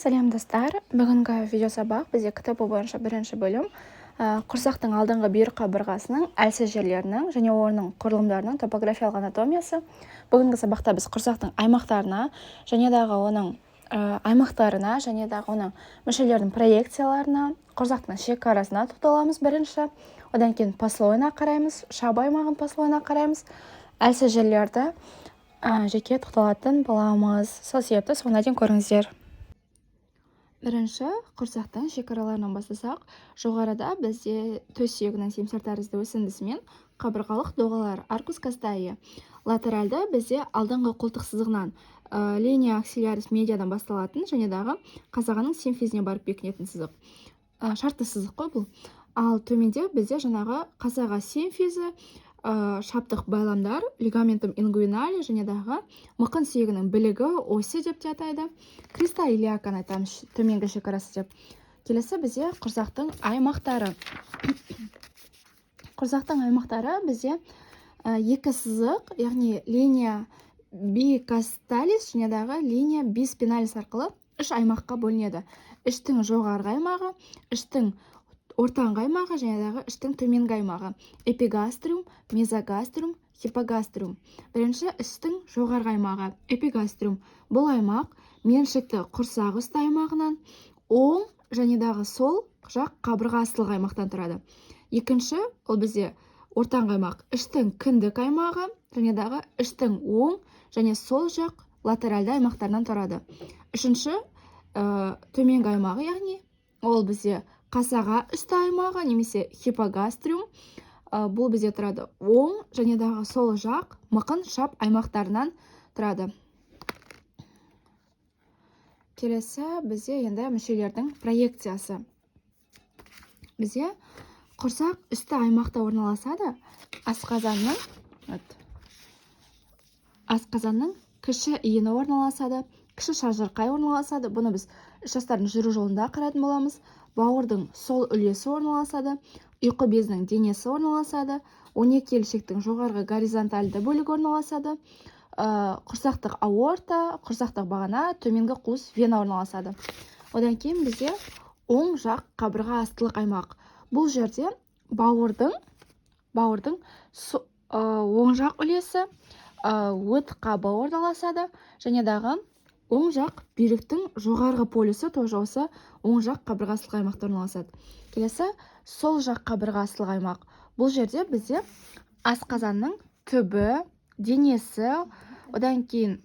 Сәлем достар, бүгінгі видеосабақ бізде кітабы бойынша бірінші бөлім құрсақтың алдыңғы бүйір қабырғасының әлсіз жерлерінің және оның құрылымдарының топографиялық анатомиясы. Бүгінгі сабақта біз құрсақтың аймақтарына және дағы оның аймақтарына және дағы оның мүшелердің проекцияларына, құрсақтың шекарасына тоқталамыз бірінші. Одан кейін послойына қараймыз, шабы аймағын послойына қараймыз, әлсіз жерлерді жеке тоқталатын боламыз. Сол себепті соңына дейін көріңіздер. Бірінші құрсақтың шекараларынан бастасақ, жоғарыда бізде төс сүйегінің семсер тәрізді өсіндісімен қабырғалық доғалар аркус кастаи. Латеральды бізде алдыңғы қолтық сызығынан линия аксиллярис медиадан басталатын және дағы қасағаның симфизіне барып бекінетін сызық. Шартты сызық қой бұл. Ал төменде бізде жаңағы қасаға симфизі, шаптық байламдар, лигаментум ингуинали және дағы мықын сүйегінің білігі оси деп те атайды. Криста илиаканы айтамыз, төменгі шекарасы деп. Келесі бізде құрсақтың аймақтары. Құрсақтың аймақтары бізде екі сызық, яғни линия бикасталис және дағы линия биспиналис арқылы үш аймаққа бөлінеді. Іштің жоғарғы аймағы, іштің ортаңғы аймағы және дағы іштің төменгі аймағы. Эпигастриум, мезогастриум, хипогастриум. Бірінші іштің жоғарғы аймағы эпигастриум. Бұл аймақ меншікті құрсақ үсті аймағынан оң және дағы сол жақ қабырға астылық аймақтан тұрады. Екінші ол бізде ортаңғы аймақ іштің кіндік аймағы және дағы іштің оң және сол жақ латеральды аймақтарынан тұрады. Үшінші төменгі аймағы, яғни ол бізде қасаға үсті аймағы немесе хипогастриум. Бұл бізде тұрады оң және дағы сол жақ мықын шап аймақтарынан тұрады. Келесі бізде енді мүшелердің проекциясы. Бізде құрсақ үсті аймақта орналасады. Асқазанның кіші иіні орналасады, кіші шажырқай орналасады. Бұны біз іш жастардың жүру жолында қарайтын боламыз. Бауырдың сол үлесі орналасады, ұйқы безінің денесі орналасады, 12 елшектің жоғарғы горизонтальды бөлігі орналасады, құрсақтық аорта, құрсақтық бағана, төменгі қуыс вена орналасады. Одан кейін бізде оң жақ қабырға астылық аймақ. Бұл жерде бауырдың оң жақ үлесі өт қабы орналасады және дағы оң жақ бүйректің жоғарғы полюсі тоже осы оң жақ қабырға астылық аймақта орналасады. Келесі сол жақ қабырға астылық аймақ. Бұл жерде бізде асқазанның түбі, денесі, одан кейін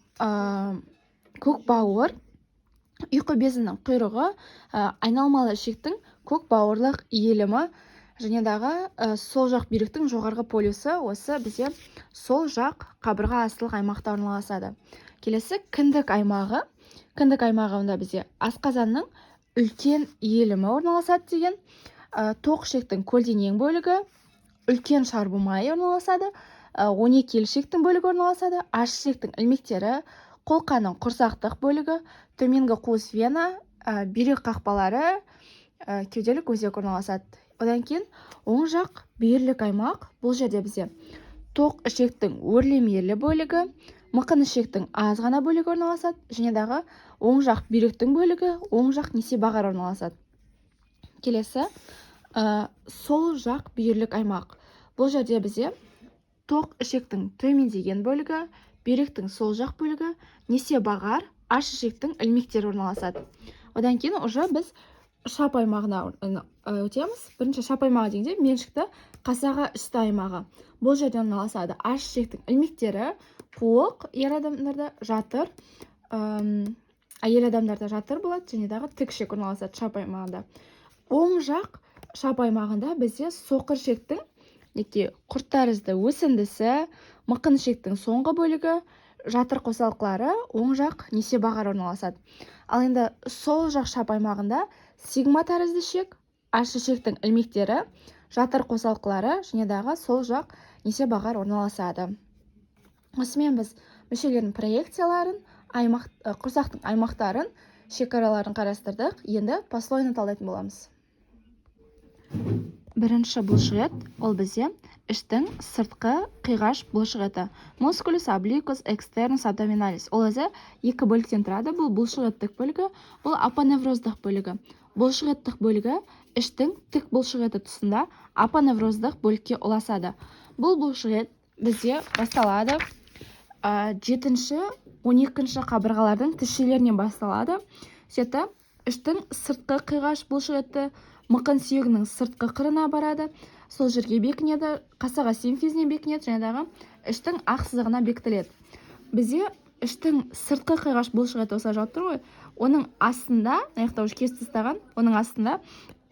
көк бауыр, ұйқы безінің құйрығы, айналмалы ішектің көк бауырлық иілімі және дағы сол жақ бүйректің жоғарғы полюсі осы бізде сол жақ қабырға астылық аймақта орналасады. Келесі кіндік аймағы. Кіндік аймағында бізде асқазанның үлкен иілімі орналасады деген, тоқ ішектің көлденең бөлігі, үлкен шарбымай орналасады, 12 елшектің бөлігі орналасады, аш ішектің ілмектері, қолқаның құрсақтық бөлігі, төменгі қуыс вена, бүйрек қақпалары, кеуделік өзек орналасады. Одан кейін оң жақ бүйірлік аймақ. Бұл жерде бізде тоқ ішектің өрлемелі бөлігі, мықын ішектің аз ғана бөлігі орналасады және дағы оң жақ бүйректің бөлігі, оң жақ несебағар орналасады. Келесі сол жақ бүйірлік аймақ. Бұл жерде бізде тоқ ішектің төмендеген бөлігі, бүйректің сол жақ бөлігі, несебағар, аш ішектің ілмектері орналасады. Одан кейін уже біз шап аймағына өтеміз. Бірінші шап аймағы дегенде меншікті қасаға үсті аймағы. Бұл жерде орналасады аш ішектің ілмектері, қуық, ер адамдарда жатыр, әйел адамдарда жатыр болады және дағы тік ішек орналасады шап аймағында. Оң жақ шап аймағында бізде соқыр ішектің құрт тәрізді өсіндісі, мықын ішектің соңғы бөлігі, жатыр қосалқылары, оң жақ несебағар орналасады. Ал енді сол жақ шап аймағында сигма тәрізді ішек, аш ішектің ілмектері, жатыр қосалқылары және дағы сол жақ несебағар орналасады. Осымен біз мүшелердің проекцияларын, құрсақтың аймақтарын, шекараларын қарастырдық. Енді послойны талдайтын боламыз. Бірінші бұлшықет, ол бізде іштің сыртқы қиғаш бұлшық еті. Musculus obliquus externus abdominalis. Ол өзі екі бөліктен тұрады. Бұл бұлшық еттік бөлігі, бұл апоневроздық бөлігі. Бұлшық еттік бөлігі іштің тік бұлшық еті тұсында апоневроздық бөлікке ұласады. Бұл бұлшық ет бізде басталады 7-12 қабырғалардың тішелерінен басталады. Сөйтіп, іштің сыртқы қиғаш бұлшық еті мықын сүйегінің сыртқы қырына барады. Сол жерге бекінеді, қасаға симфизіне бекінеді, және дағы іштің ақ сызығына бекітіледі. Бізде іштің сыртқы қиғаш бұлшық еті осылай жатыр ғой. Оның астында, аяқта уже кесіп тастаған, оның астында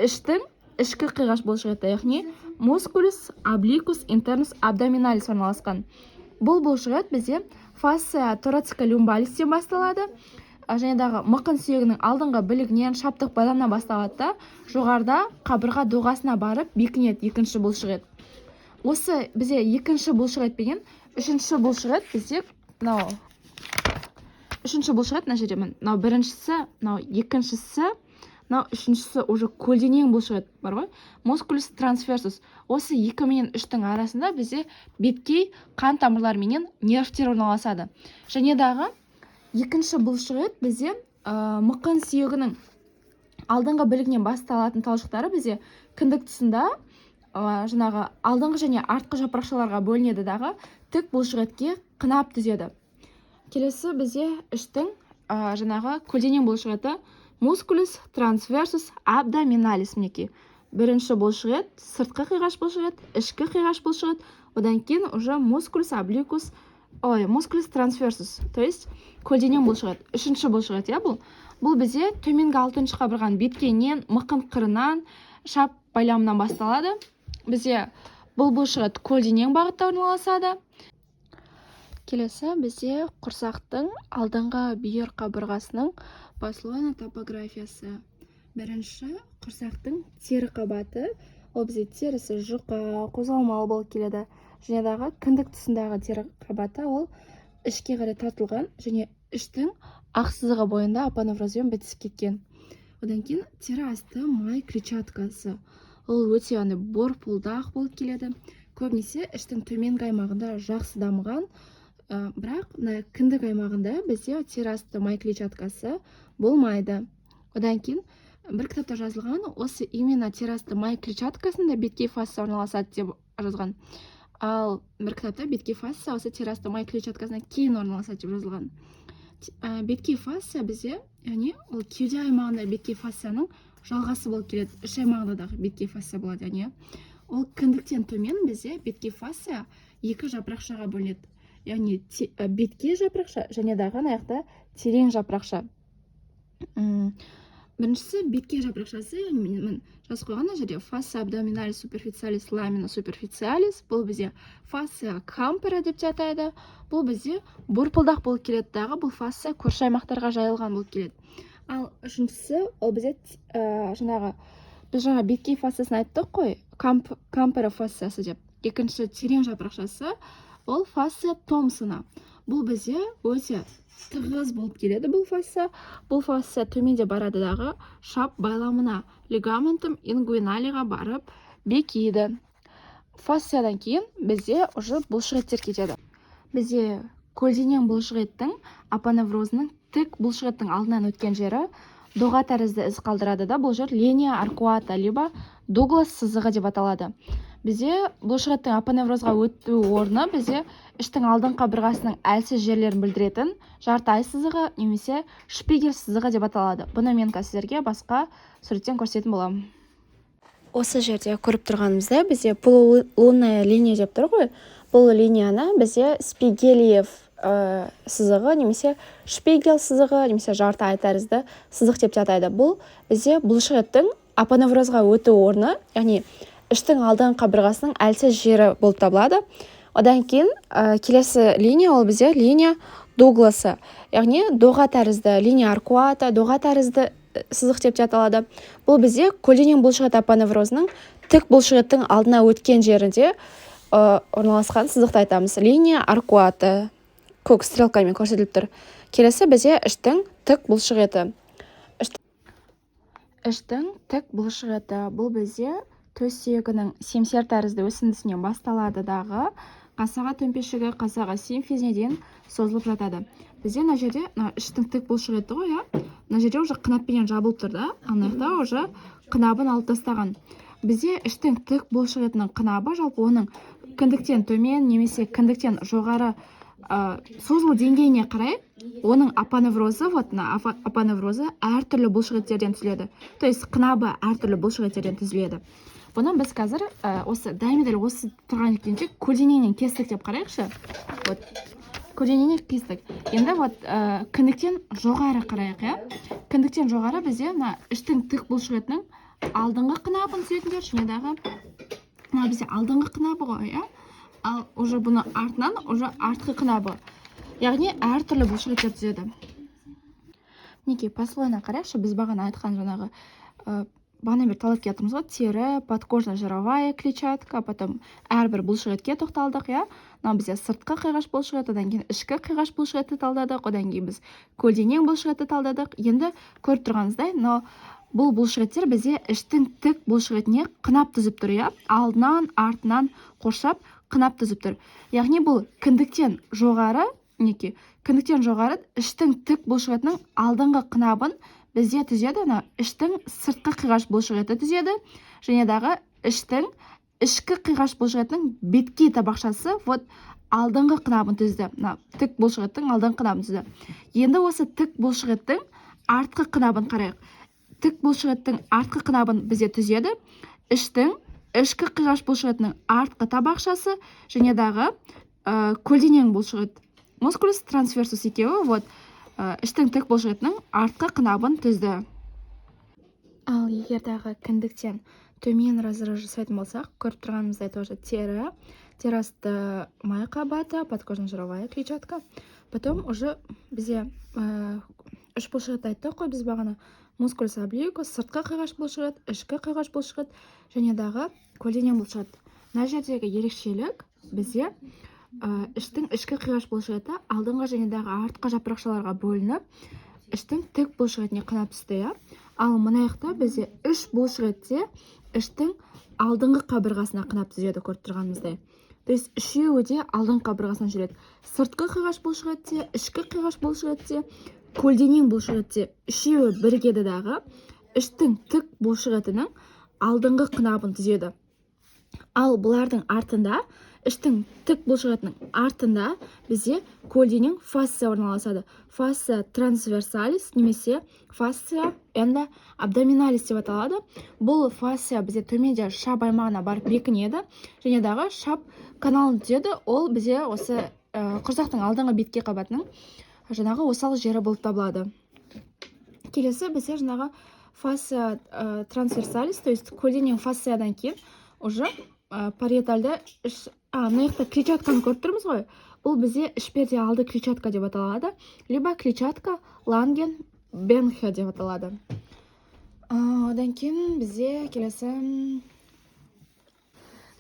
іштің ішкі қиғаш бұлшық еті, яғни musculus obliquus internus abdominalis орналасқан. Бұл бұлшық ет бізде fascia thoracica lumbalistен басталады. Және дағы мықын сүйегінің алдыңғы білігінен шаптық байламына басталады да, жоғарыда қабырға доғасына барып бекінеді екінші бұлшық ет. Осы бізде екінші бұлшық ет пеген, үшінші бұлшық ет бізде мынау. Үшінші бұлшық ет мына жерде мынау біріншісі, мынау екіншісі, мынау үшіншісі уже көлденең бұлшық ет бар ғой. Musculus transversus. Осы 2 мен 3-тің арасында бізде беткей қан тамырлары менен нервтер орналасады. Және дағы екінші бұлшық ет бізде мықын сүйегінің алдыңғы білігінен басталатын талшықтары бізде кіндік тұсында жаңағы алдыңғы және артқы жапырақшаларға бөлінеді дағы тік бұлшық етке қынап түзеді. Келесі бізде іштің жаңағы көлденең бұлшық еті musculus transversus abdominalis мінекей. Бірінші бұлшық ет, сыртқы қиғаш бұлшық ет, ішкі қиғаш бұлшық ет, одан кейін уже musculus obliquus, musculus transversus, то есть көлденең бұлшық ет. Үшінші бұлшық ет, бұл бізде төменгі 6-шы қабырғаның беткейінен, мықын қырынан, шап байламынан басталады. Бізде бұл бұлшық ет көлденең бағытта орналасады. Келесі бізде құрсақтың алдыңғы бүйір қабырғасының послойна топографиясы. Бірінші құрсақтың тері қабаты, ол бізде терісі жұқа, қозғалмалы болып келеді. Және дағы кіндік тұсындағы тері қабаты ол ішке қарай тартылған және іштің ақ сызығы бойында апоневрозбен бітісіп кеткен. Одан кейін тері асты май клетчаткасы. Ол өте борпылдақ болып келеді. Көбінесе іштің төменгі аймағында жақсы дамыған, бірақ кіндік аймағында бізде тері асты май клетчаткасы болмайды. Одан кейін бір кітапта жазылған, осы именно тері асты май клетчаткасында беткей фасция орналасады деп жазған. Ал бір кітапта беткей фасция осы тері асты май клетчаткасынан кейін орналасады деп жазылған. Беткей фасция бізде, яғни ол кеуде аймағында беткей фасцияның жалғасы болып келеді. Іш аймағында дағы беткей фасция болады, яғни ол кіндіктен төмен бізде беткей фасция екі жапырақшаға бөлінеді. Яғни беткей жапырақша және дағы аяқта терең жапырақша. Біріншісі беткей жапырақшасы, мен жазып қойған жерде fascia abdominalis superficialis lamina superficialis, бұл бізде fascia campera деп те атайды. Бұл бізде борпылдақ болып келеді дағы, бұл fascia көрші аймақтарға жайылған болып келеді. Ал үшіншісі, ол бізде біз жаңа беткей фасциясын айттық қой, campera фасциясы деп. Екінші терең жапырақшасы, ол fascia Thomsона. Бұл бізде өте тығыз болып келеді бұл фасция. Бұл фасция төменде барады дағы шап байламына, лигаментум инguinalиға барып бекиді. Фасциядан кейін бізде уже бұлшық еттер кетеді. Бізде көлденең бұлшық еттің апоневрозының тік бұлшық еттің алдынан өткен жері доға тәрізді із қалдырады да, бұл жер линия аркуата, либо Дуглас сызығы деп аталады. Бізде бұлшық еттің апоневрозға өту орны бізде іштің алдың қабырғасының әлсіз жерлерін білдіретін жартай сызығы немесе шпигель сызығы деп аталады. Бұны мен сіздерге басқа суреттен көрсететін боламын. Осы жерде көріп тұрғанымызда бізде полулунная линия деп тұр ғой. Бұл линияны бізде спигелиев сызығы немесе шпигель сызығы немесе жартай тәрізді сызық деп атайды. Бұл бізде бұлшық еттің апоневрозға өту орны, яғни іштің алдың қабырғасының әлсіз жері болып табылады. Одан кейін келесі линия ол бізде линия Дугласы, яғни доға тәрізді, линия аркуата, доға тәрізді сызық деп аталады. Бұл бізде көлденең бұлшық ет апоневрозының тік бұлшық еттің алдына өткен жерінде орналасқан сызықты айтамыз. Линия аркуата көк стрелкамен көрсетіліп тұр. Келесі бізде іштің тік бұлшық еті. Іштің тік бұлшық еті бұл бізде төс сүйегінің семсер тәрізді өсіндісінен басталады дағы қасаға төмпешігі қасаға симфизіне дейін созылып жатады. Бізде мына жерде іштің тік бұлшық еті ғой, мына жерде уже қынаппенен жабылып тұр да, ана жақта уже қынабын алып тастаған. Бізде іштің тік бұлшық етінің қынабы жалпы оның кіндіктен төмен немесе кіндіктен жоғары созылу деңгейіне қарай оның апоневрозы, апоневрозы әртүрлі бұлшық еттерден түзіледі. То есть қынабы әртүрлі бұлшық еттерден түзіледі. Бұны біз қазір осы дәл осы тұрған екенше көлденеңнен кестік деп қарайықшы. Вот көлденеңнен кестік. Енді вот кіндіктен жоғары қарайық, кіндіктен жоғары бізде мына іштің тік бұлшық етінің алдыңғы қынабын түзетіңдер, және дағы мына бізде алдыңғы қынабы ғой, ал уже бұны артынан уже артқы қынабы. Яғни әртүрлі бұлшық еттер түзеді. Неке послойна қарайықшы, біз бағана айтқан жаңағы бағана бері талап кетіміз ғой, тері, подкожно-жировая клетчатка, потом әрбір бұлшық етке тоқталдық, мына бізде сыртқы қиғаш бұлшық еті, одан кейін ішкі қиғаш бұлшық еті талдадық, одан кейін біз көлденең бұлшық еті талдадық. Енді көріп тұрғаныңыздай, бұл бұлшық еттер бізде іштің тік бұлшық етіне қынап түзіп тұр, алдынан, артынан қоршап қынап түзіп тұр. Яғни бұл кіндіктен жоғары, кіндіктен жоғары іштің тік бұлшық етінің алдыңғы қынабын бізде түзеді, іштің сыртқы қиғаш бұлшық еті түзеді, және дағы іштің ішкі қиғаш бұлшық етінің беткей табақшасы алдыңғы қынабын түзді. Тік бұлшық еттің алдыңғы қынабын түзді. Енді осы тік бұлшық еттің артқы қынабын қарайық. Тік бұлшық еттің артқы қынабын бізде түзеді, іштің ішкі қиғаш бұлшық етінің артқы табақшасы, және дағы көлденең бұлшық ет, мускулус трансверсус екеуі іштің тік бұлшық етінің артқы қынабын түзді. Ал егер дағы кіндіктен төмен разрыв жасайтын болсақ, көріп тұрғанымыздай тоже тері асты май қабаты, подкожно-жировая клетчатка. Потом уже бізде үш бұлшық ет айттық қой, біз бағана мускулус обликус, сыртқы қиғаш бұлшық ет, ішкі қиғаш бұлшық ет, және дағы көлденең бұлшық ет. Мына жердегі ерекшелік бізде іштің ішкі қиғаш бұлшық еті алдыңғы және дағы артқы жапырақшаларға бөлініп, іштің тік бұлшық етіне қынап түсті. Ал мына жақта бізде үш бұлшық етте іштің алдыңғы қабырғасына қынап түзеді, көріп тұрғанымыздай. То есть үшеуі де алдыңғы қабырғасынан жүреді. Сыртқы қиғаш бұлшық етте, ішкі қиғаш бұлшық етте, көлденең бұлшық етте үшеуі бірігеді дағы іштің тік бұлшық етінің алдыңғы қынабын түзеді. Ал бұлардың артында, іштің тік бұлшық етінің артында бізде көлденең фасция орналасады. Фасция трансверсалис немесе фасция абдоминалис деп аталады. Бұл фасция бізде төменде шап аймағына барып бекінеді, және дағы шап каналын түзеді. Ол бізде осы құрсақтың алдыңғы бетке қабатының жаңағы осал жері болып табылады. Келесі бізде жаңағы фасция трансверсалис, то есть көлденең фасциядан кейін уже париетальды мына жақта клетчатканы көріп тұрмыз ғой. Бұл бізде ішперде алды клетчатка деп аталады, либо клетчатка Ланген-Бенхе деп аталады. Одан кейін бізде келесі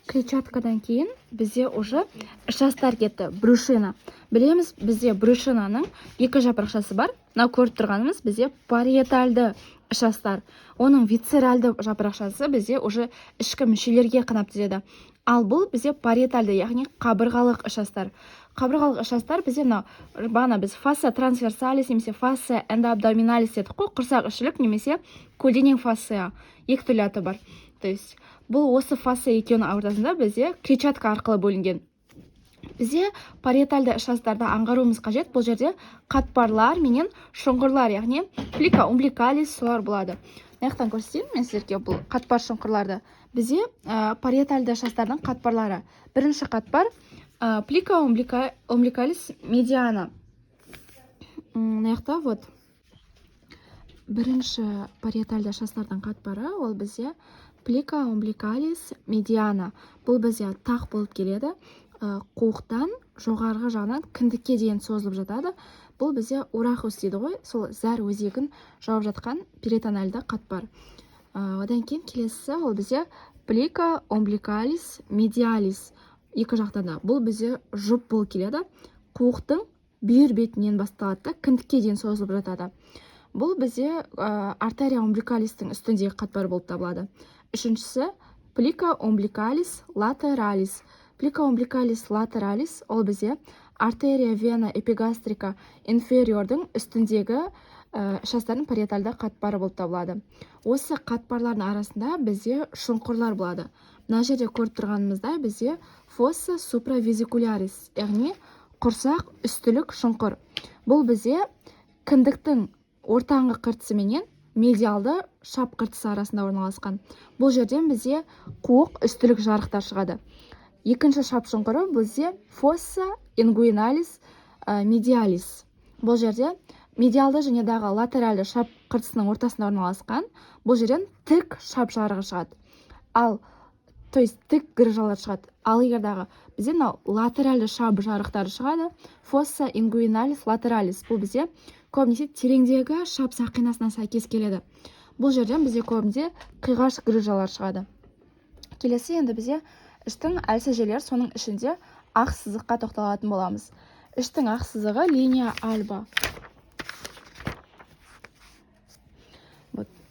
клетчаткадан кейін бізде уже ішастар кетті, брюшина. Білеміз, бізде брюшинаның екі жапырақшасы бар. Мына көріп тұрғанымыз бізде париетальды ішастар. Оның висцеральды жапырақшасы бізде уже ішкі мүшелерге қынап түзеді. Ал бұл бізде париетальды, яғни қабырғалық ішастар. Қабырғалық ішастар бізде бағана біз фасция трансверсалис немесе фасция эндоабдоминалис дедік қой, құрсақ ішілік немесе көлденең фасция, екі түрлі аты бар. То есть бұл осы фасция екеуінің ортасында бізде клетчатка арқылы бөлінген. Бізде париетальды ішастарды аңғаруымыз қажет. Бұл жерде қатпарлар менен шұңғырлар, яғни плика умбиликалис солар болады. Аяқтан көрсетейін мен сіздерге бұл қатпар шұңқырларды. Бізде париетальды ішастардың қатпарлары. Бірінші қатпар плика умбиликалис медиана. Аяқта бірінші париетальды ішастардың қатпары ол бізде плика умбиликалис медиана. Бұл бізде тақ болып келеді. Қуықтан жоғарғы жағынан кіндікке дейін созылып жатады. Бұл бізде урахус дейді ғой, сол зәр өзегін жауып жатқан перитональды қатпар. Одан кейін келесі ол бізде плика умбиликалис медиалис. Екі жақтанда бұл бізде жұп болып келеді. Қуықтың бүйір бетінен басталады, кіндікке дейін созылып жатады. Бұл бізде артерия умбиликалистің үстіндегі қатпар болып табылады. Үшіншісі плика умбиликалис латералис. Плика умбиликалис латералис ол бізде артерия, вена, эпигастрика инфериордың үстіндегі шастардың париетальды қатпары болып табылады. Осы қатпарлардың арасында бізде шұңқырлар болады. Мына жерде көріп тұрғанымыздай бізде фосса суправизикулярис, яғни құрсақ үстілік шұңқыр. Бұл бізде кіндіктің ортаңғы қыртысы менен медиалды шап қыртысы арасында орналасқан. Бұл жерден бізде қуық үстілік жарықтар шығады. Екінші шап шұңқыры бізде фосса ингуиналис медиалис. Бұл жерде медиалды және дағы латеральды шап қыртысының ортасында орналасқан. Бұл жерден тік шап жарығы шығады. То есть тік грыжалар шығады. Ал егердағы бізде латеральды шап жарықтары шығады. Фосса ингуиналис латералис. Бұл бізде көбінесе тереңдегі шап сақинасына сәйкес келеді. Бұл жерден бізде көбінде қиғаш грыжалар шығады. Келесі енді бізде іштің әлсіз жерлері, соның ішінде ақ сызыққа тоқталатын боламыз. Іштің ақ сызығы линия альба.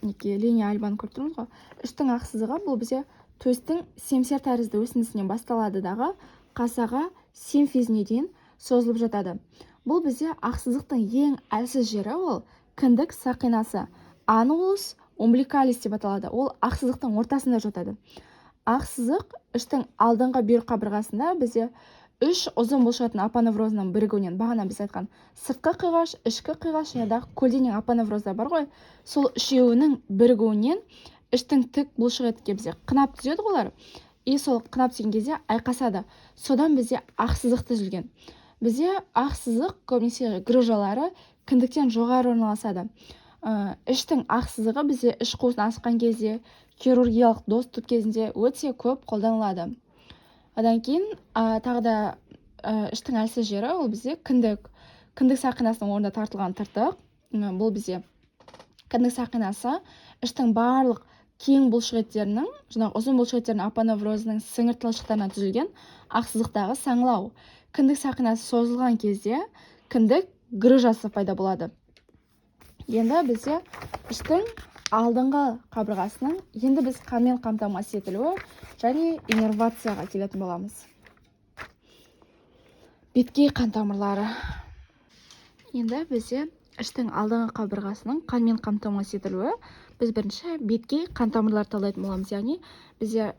Линия альбаны көріп тұрмыз ғой. Іштің ақ сызығы бұл бізде төстің семсер тәрізді өсіндісінен басталады дағы қасаға симфизіне дейін созылып жатады. Бұл бізде ақ сызықтың ең әлсіз жері ол кіндік сақинасы. Анулус умбиликалис деп аталады. Ол ақ сызықтың ортасында жатады. Ақ сызық іштің алдыңғы бүйір қабырғасында бізде үш ұзын бұлшықтың апоневрозының бірігуінен, бағана біз айтқан сыртқы қиғаш, ішкі қиғаш және дағы көлденең апоневрозда бар ғой, сол үшеуінің бірігуінен іштің тік бұлшық етке бізде қынап түзеді олар. И сол қынап түскен кезде айқасады. Содан бізде ақ сызық түзілген. Бізде ақ сызық көбінесе грыжалары кіндіктен жоғары орналасады. Іштің ақ сызығы бізде іш қуысын асқан кезде, хирургиялық доступ кезінде өте көп қолданылады. Одан кейін тағы да іштің әлсіз жері ол бізде кіндік сақинасының орнында тартылған тыртық. Бұл бізде кіндік сақинасы іштің барлық кең бұлшық еттерінің, ұзын бұлшық еттерінің апоневрозының сіңір талшықтарынан түзілген ақ сызықтағы саңылау. Кіндік сақинасы созылған кезде кіндік грыжасы пайда болады. Енді бізде іштің алдыңғы қабырғасының енді біз қанмен қамтамасыз етілуі және иннервацияға келетін боламыз. Беткей қан тамырлары. Енді бізде іштің алдыңғы қабырғасының қанмен қамтамасыз етілуі, біз бірінші беткей қан тамырлар талдайтын боламыз. Яғни бізде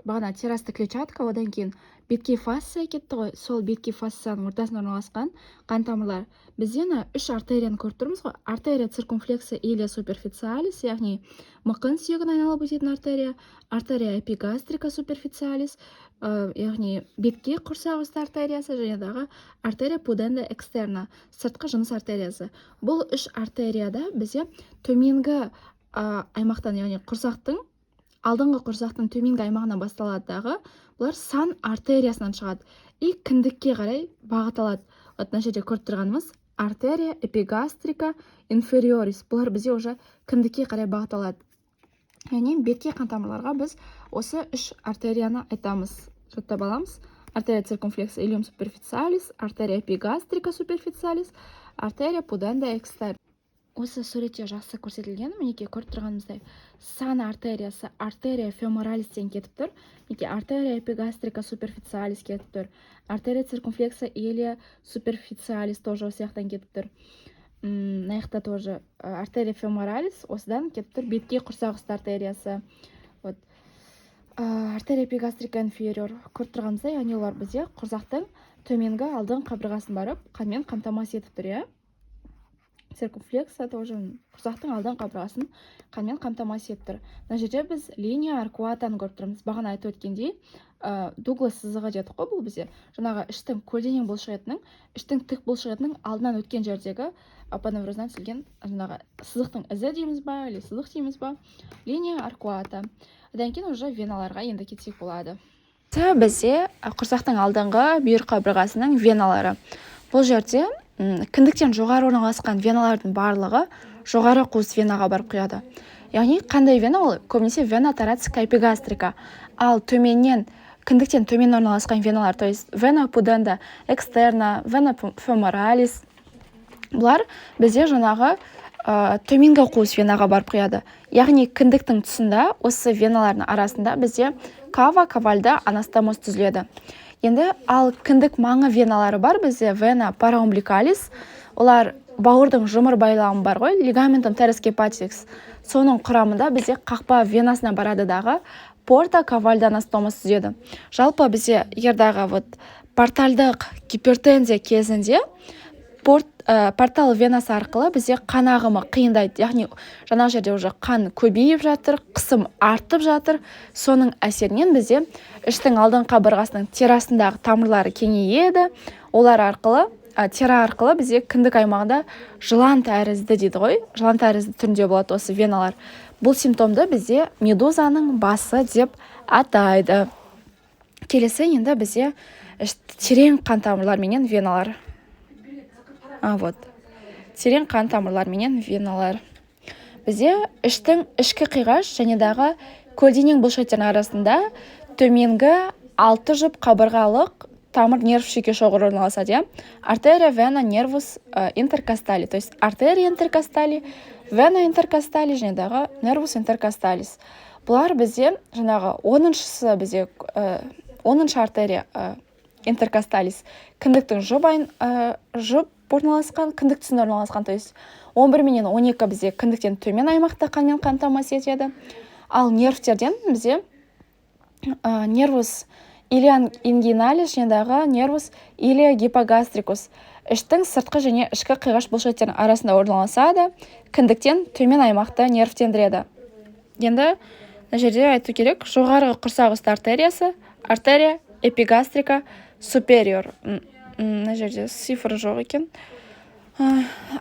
бағана террасты клетчатка, одан кейін беткей фасция кетті ғой, сол беткей фасцияның ортасында орналасқан қан тамырлар. Бізден үш артерияны көріп тұрмыз ғой. Артерия циркумфлекса или суперфициалис, яғни мықын сүйегін айналып өтетін артерия, артерия эпигастрика суперфициалис, яғни беткей құрсақ үсті артериясы, және дағы артерия пуденда экстерна, сыртқы жыныс артериясы. Бұл үш артерияда бізде төменгі аймақтан, яғни алдыңғы құрсақтың төменгі аймағынан басталады дағы, бұлар сан артериясынан шығады. И кіндікке қарай бағыт алады. Мына жерде көріп тұрғанымыз артерия эпигастрика инфериорис. Бұлар бізде уже кіндікке қарай бағыт алады. Яғни беткей қан тамырларға біз осы үш артерияны айтамыз. Жаттап аламыз. Артерия циркумфлекса илиум суперфициалис, артерия эпигастрика суперфициалис, артерия пуденда экстерна. Осы суретте жақсы көрсетілген, мінеке көріп тұрғанымыздай сан артериясы артерия феморалистен кетіп тұр, мінеке артерия эпигастрика суперфициалис кетіп тұр, артерия циркумфлекса или суперфициалис тоже осы яқтан кетіп тұр. Мына жақта тоже артерия феморалис осыдан кетіп тұр, беткей құрсақ үсті артериясы. Артерия эпигастрика инфериор көріп тұрғанымыздай, яғни олар бізде құрсақтың төменгі алдың қабырғасын барып қанмен қамтамасыз етіп тұр. Циркумфлекса тоже құрсақтың алдың қабырғасын қанмен қамтамасыз етіп тұр. Мына жерде біз линия аркуатаны көріп тұрмыз. Бағана айтып өткендей, Дуглас сызығы дедік қой, бұл бізде жаңағы іштің көлденең бұлшық етінің, іштің тік бұлшық етінің алдынан өткен жердегі апоневроздан түзілген жаңағы сызықтың ізі дейміз ба, или сызық дейміз ба, линия аркуата. Одан кейін уже веналарға енді кетсек болады. Бізде құрсақтың алдыңғы бүйір қабырғасының веналары. Бұл жерде кіндіктен жоғары орналасқан веналардың барлығы жоғары қуыс венаға барып құяды. Яғни қандай вена ол? Көбінесе вена тарацика эпигастрика. Ал төменнен, кіндіктен төмен орналасқан веналар, то есть вена пуденда экстерна, вена феморалис. Бұлар бізде жаңағы төменгі қуыс венаға барып құяды. Яғни кіндіктің тұсында осы веналардың арасында бізде кава, кавальда, анастомоз түзіледі. Енді ал кіндік маңы веналары бар бізде вена параумбиликалис. Олар бауырдың жұмыр байламы бар ғой, лигаментум терес гепатикс. Соның құрамында бізде қақпа венасына барады дағы порта кавальда анастомоз түзеді. Жалпы бізде егердағы портальдық гипертензия кезінде портал венасы арқылы бізде қан ағымы қиындайды. Яғни жаңағы жерде уже қан көбейіп жатыр, қысым артып жатыр. Соның әсерінен бізде іштің алдыңғы қабырғасының терасындағы тамырлары кеңейеді. Олар арқылы тера арқылы бізде кіндік аймағында жылан тәрізді дейді ғой. Жылан тәрізді түрінде болады осы веналар. Бұл симптомды бізде медузаның басы деп атайды. Келесі енді бізде терең қан тамырлар менен веналар. Терең қан тамырлар менен веналар. Бізде іштің ішкі қиғаш және дағы көлденең бұлшықеттердің арасында төменгі 6 жұп қабырғалық тамыр нерв шүйке шоғыры орналасады. Артерия, вена, нервус интеркостали. То есть артерия интеркостали, вена интеркостали және дағы нервус интеркосталис. Бұлар бізде жаңағы 10-шысы бізде 10-шы артерия интеркосталис кіндіктің жұп орналасқан, кіндік тұсында орналасқан. То есть 11 менен 12 бізде кіндіктен төмен аймақта қанмен қамтамасыз етеді. Ал нервтерден бізде нервус илия ингиналис және дағы нервус илия гипогастрикус іштің сыртқы және ішкі қиғаш бұлшықеттерінің арасында орналасады. Кіндіктен төмен аймақты нервтендіреді. Енді мына жерде айту керек, жоғарғы құрсақ үсті артериясы, артерия эпигастрика супериор. Мына жерде цифр жоқ екен.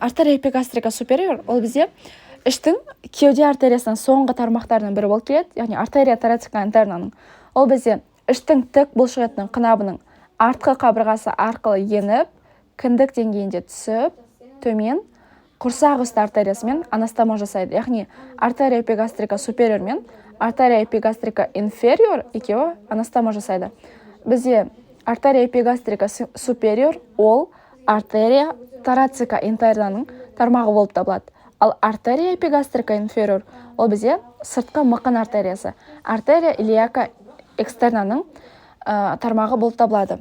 Артерия эпигастрика супериор ол бізде іштің кеуде артериясының соңғы тармақтарының бірі болып келеді. Яғни артерия торацика интернаның. Ол бізде іштің тік бұлшықетінің қынабының артқы қабырғасы арқылы еніп, кіндік деңгейінде түсіп, төмен құрсақ үсті артериясымен анастомоз жасайды. Яғни артерия эпигастрика супериор мен артерия эпигастрика инфериор екеуі анастомоз жасайды. Бізде артерия эпигастрика супериор ол артерия торацика интернаның тармағы болып табылады. Ал артерия эпигастрика инфериор ол бізде сыртқы мықын артериясы, артерия илияка экстернаның тармағы болып табылады.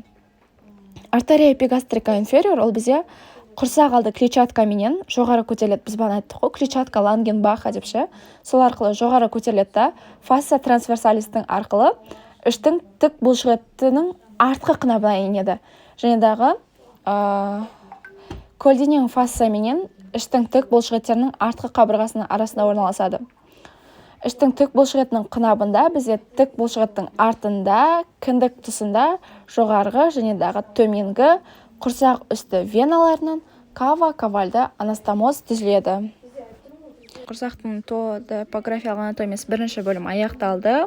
Артерия эпигастрика инфериор ол бізде құрсақ алды клетчатка менен жоғары көтеріледі. Біз бағана айттық қой, клетчатка лангенбаха деп ше. Сол арқылы жоғары көтеріледі да фасса трансверсалистің арқылы іштің тік бұлшықетінің артқы қынабына енеді. Және дағы көлденең фасса менен іштің тік бұлшықеттерінің артқы қабырғасының арасында орналасады. Іштің тік бұлшықетінің қынабында бізде тік бұлшықеттің артында, кіндік тұсында жоғарғы және дағы төменгі құрсақ үсті веналарынан кава, кавальда анастомоз түзіледі. Құрсақтың топографиялық анатомиясы бірінші бөлім аяқталды.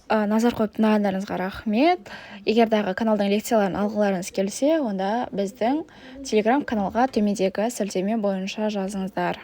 Назар қойып тыңдағандарыңызға рахмет. Егер дағы каналдың лекцияларын алғыларыңыз келсе, онда біздің телеграм каналға төмендегі сілтеме бойынша жазыңыздар.